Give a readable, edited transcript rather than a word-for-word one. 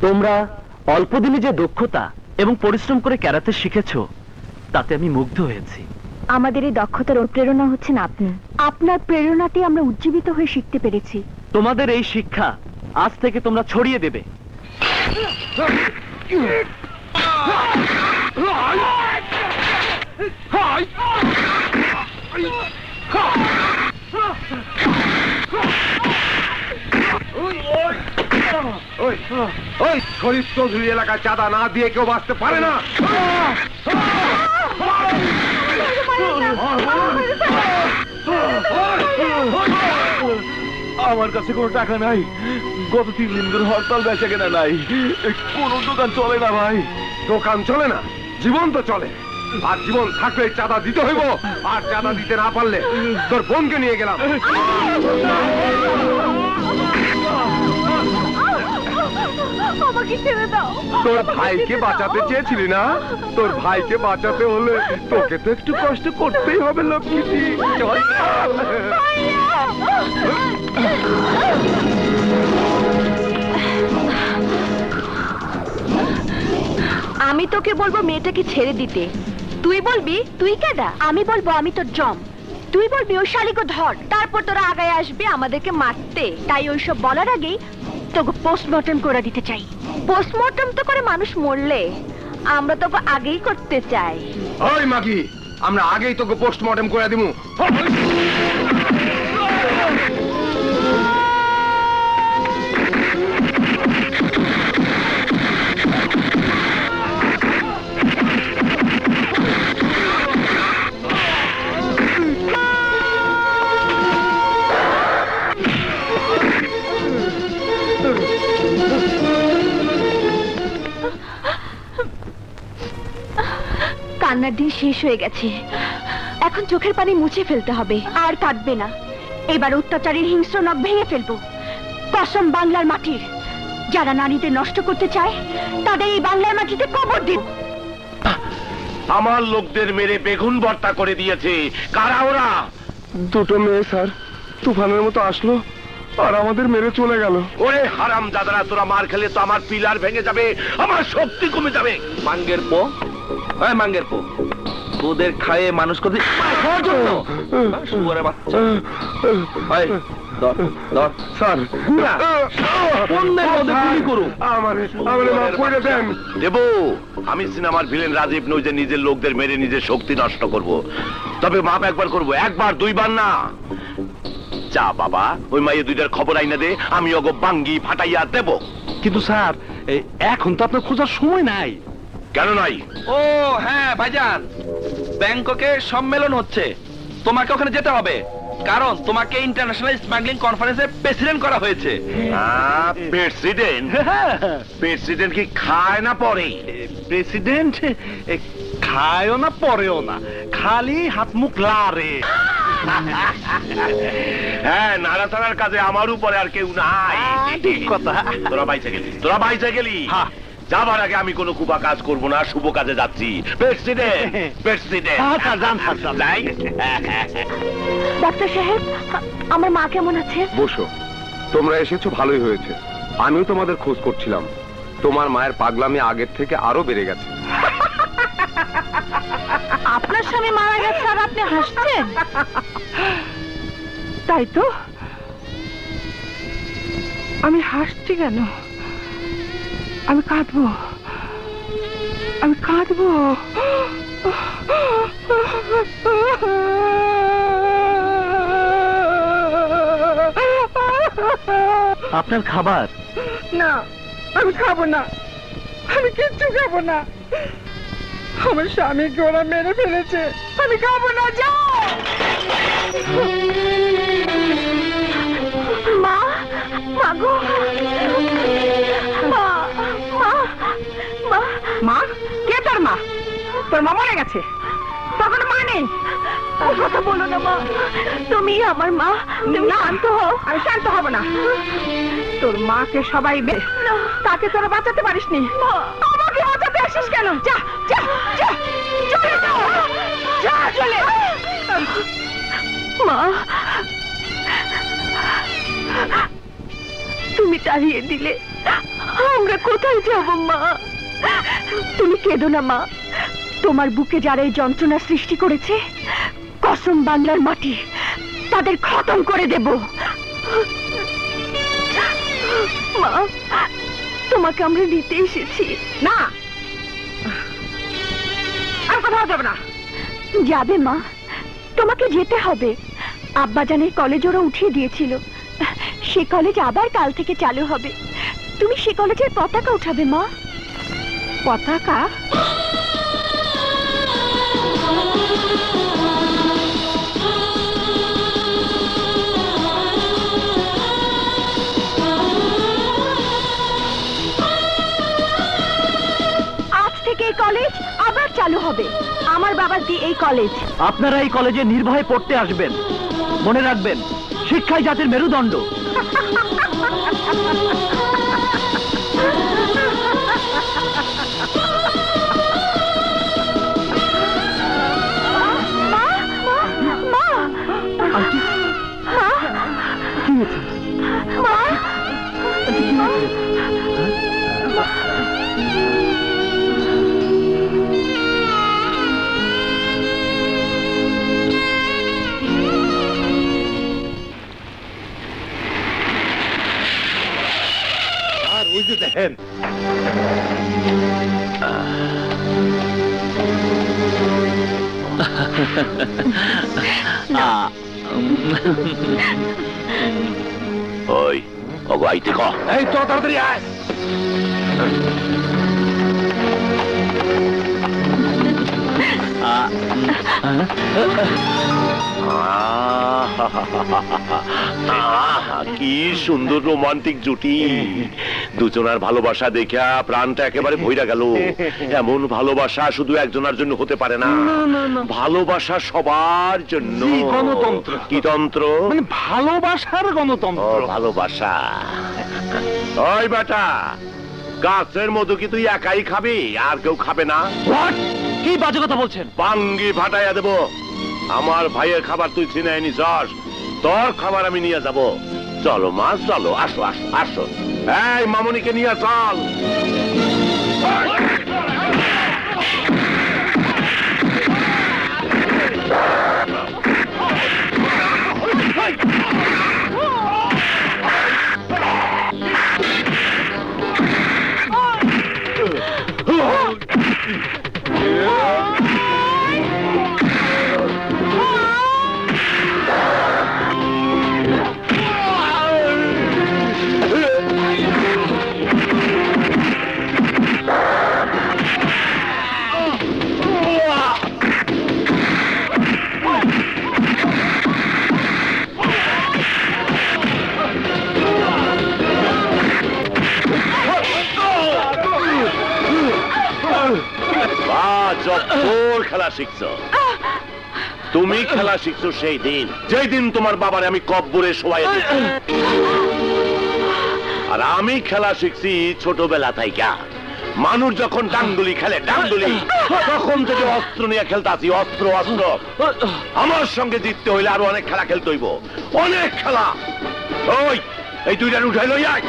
তোমরা অল্প দিনে যে দক্ষতা এবং পরিশ্রম করে ক্যারাতে শিখেছো তাতে আমি মুগ্ধ হয়েছি। আমাদের এই দক্ষতার অনুপ্রেরণা হচ্ছেন আপনি। আপনার প্রেরণাতে আমরা উজ্জীবিত হয়ে শিখতে পেরেছি। তোমাদের এই শিক্ষা আজ থেকে তোমরা ছড়িয়ে দেবে। ওই শরীফ চৌধুরী এলাকায় চাঁদা না দিয়ে কেউ বাঁচতে পারে না। আমার কাছে কোনো টাকা নাই, গত 3 দিন ধরে হরতাল বেচা কেনা নাই, কোনো দোকান চলে না ভাই। দোকান চলে না, জীবন তো চলে। আর জীবন থাকলে চাঁদা দিতে হইব। আর চাঁদা দিতে না পারলে তোর বোনকে নিয়ে গেলাম। আমাকে ছেড়ে দাও। তোর ভাইকে বাঁচাতে চেয়েছিলি না? তোর ভাইকে বাঁচাতে হলে তোকে তো একটু কষ্ট করতেই হবে লক্ষ্মীটি। চল। আমি তোকে বলবো মেয়েটাকে ছেড়ে দিতে, তুই বলবি তুই কেডা? আমি বলবো আমি তোর জম, তুই বলবি ওই শালিকে ধর। তারপর তোরা আগায় আসবে আমাদেরকে মারতে। তাই ওইসব বলার আগেই তোকে পোস্টমর্টম করে দিতে চাই। পোস্টমর্টম তো করে মানুষ মরলে, আমরা তোকে আগেই করতে চাই। ওই মাগি, আমরা আগেই তোকে পোস্টমর্টম করে দিমু। কান্নার দিন শেষ হয়ে গেছে, এখন চোখের পানি মুছে ফেলতে হবে। আর কাঁদবে না, এবার অত্যাচারীর হিংস্র নখ ভেঙে ফেলবো। কসম বাংলার মাটির, যারা নারীদের নষ্ট করতে চায় তাদের এই বাংলার মাটিতে কবর দিন। আমার লোকদের মেরে বেগুন ভর্তা করে দিয়েছে। কারা ওরা? দুটো মেয়ে স্যার, তুফানের মতো আসলো আর আমাদের মেরে চলে গেল। ওরে হারাম দাদারা, তোরা মার খেলে তো আমার পিলার ভেঙে যাবে, আমার শক্তি কমে যাবে। মাঙ্গের পো, মাঙ্গের পো, তোদের খায়ে মানুষ করতে আমি সিনেমার ভিলেন রাজীব নই যে নিজের লোকদের মেরে নিজের শক্তি নষ্ট করব। তবে মাপ একবার করব, একবার দুইবার না। যা বাবা, ওই মাইয়ে দুইটার খবর আইনা দে, আমি ওগো বাঙ্গি ফাটাইয়া দেব। কিন্তু স্যার এখন তো আপনার খোঁজার সময় নাই। কেন নাই? ও হ্যাঁ ভাইজান, ব্যাংককে সম্মেলন হচ্ছে, তোমাকে ওখানে যেতে হবে, কারণ তোমাকে ইন্টারন্যাশনাল স্মাগলিং কনফারেন্সে প্রেসিডেন্ট করা হয়েছে। প্রেসিডেন্ট? প্রেসিডেন্ট কি খায় না পরে? প্রেসিডেন্ট খায়ও না পরেও না, খালি হাত মুখ লারে। হ্যাঁ, নাড়াচাড়ার কাজে আমার উপরে আর কেউ নাই। ঠিক কথা। তোরা বাইচে গেলি। যাবার আগে আমি কোনো কুবা কাজ করব না, শুভ কাজে যাচ্ছি। ডাক্তার সাহেব, আমার মা কেমন আছে? বসো। তোমরা এসেছো ভালোই হয়েছে, আমিও তোমাদের খোঁজ করছিলাম। তোমার মায়ের পাগলামি আগের থেকে আরো বেড়ে গেছে। আপনার স্বামী মারা গেছে আর আপনি হাসছেন? তাই তো, আমি হাসছি কেন? আমি কাঁদবো, আমি কাঁদবো। আপনার খাবার? না, আমি খাবো না, আমি কিচ্ছু খাবো না। আমার স্বামীকে ওরা মেরে ফেলেছে, আমি খাবো না। যাও। মা, মাগো, মা, মা, মা। মা? কে তোর মা? তোর মা মরে গেছে, তখন মা নেই। কথা বলো না মা, তুমি আমার মা, তুমি শান্ত হও। আমি শান্ত হব না। তোর মাকে সবাই তাকে তোরা বাঁচাতে পারিসনি, আমাকে বাঁচাতে আসিস কেন? যা যা যা, চলে যাও, যা চলে। মা, তুমি তাড়িয়ে দিলে আমরা কোথায় যাব মা? তুমি কেঁদো না মা, তোমার বুকে যারা এই যন্ত্রণা সৃষ্টি করেছে, কসম বাংলার মাটি, তাদের খতম করে দেব। মা, তোমাকে আমরা নিতে এসেছি। না, আর কথা যাবে না। যাবে মা, তোমাকে যেতে হবে। আব্বাজানের কলেজ ওরা উঠিয়ে দিয়েছিল, সে কলেজ আবার কাল থেকে চালু হবে। তুমি সে কলেজের পতাকা উঠাবে মা। পতাকা? আজ থেকে এই কলেজ আবার চালু হবে। আমার বাবার দিয়ে এই কলেজ। আপনারা এই কলেজে নির্ভয়ে পড়তে আসবেন। মনে রাখবেন, শিক্ষাই জাতির মেরুদণ্ড। আর ওই যে দেখেন, ওই ওগো আইতে ক এই তো তাড়াতাড়ি আয়। কি সুন্দর রোমান্টিক জুটি, দুজনার ভালোবাসা দেখা প্রাণটা একেবারে ভইরা গেল। এমন ভালোবাসা শুধু একজনের জন্য হতে পারে না, ভালোবাসা সবার জন্য। জি, গণতন্ত্র। কি তন্ত্র? মানে ভালোবাসার ও গণতন্ত্র। ভালোবাসা। ওই বেটা, গাছের মধু কি তুই একাই খাবি, আর কেউ খাবে না? কি বাজে কথা বলছেন? পাঙ্গি ফাটাইয়া দেব। আমার ভাইয়ের খাবার তুই ছিনাই নিছস, তোর খাবার আমি নিয়ে যাব। চলো মা, চলো, আসো আসো আসো। এই মামুনিকে নিয়ে চল। খেলা শিখছো তুমি, খেলা শিখছো সেই দিন, যেই দিন তোমার বাবারে আমি কব্বরে শোয়াই দিছি। আর আমি খেলা শিখছি ছোটবেলা থাইকা। মানুষ যখন ডাঙ্গুলি খেলে, ডাঙ্গুলি, তখন থেকে অস্ত্র নিয়ে খেলতাছি, অস্ত্র অস্ত্র। আমার সঙ্গে জিততে হইলে আরো অনেক খেলা খেলতে হইব, অনেক খেলা। ওই এই দুইটার উঠাই লই আয়।